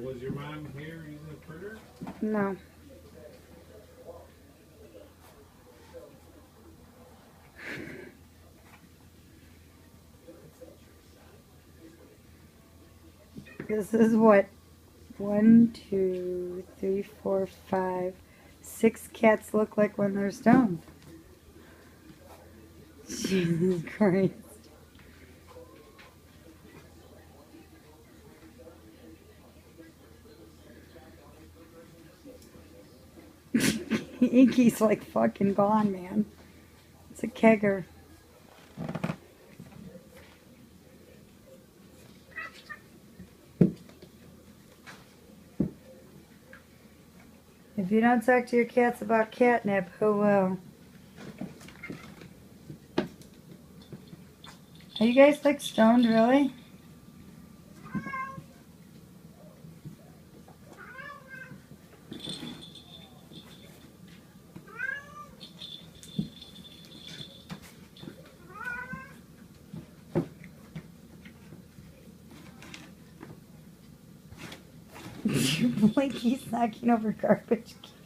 Was your mom here using the printer? No. This is what? 1, 2, 3, 4, 5, 6 cats look like when they're stoned. Jesus Christ. Inky's like fucking gone, man. It's a kegger. If you don't talk to your cats about catnip, who will? Are you guys like stoned, really? Blinky's knocking over garbage cans.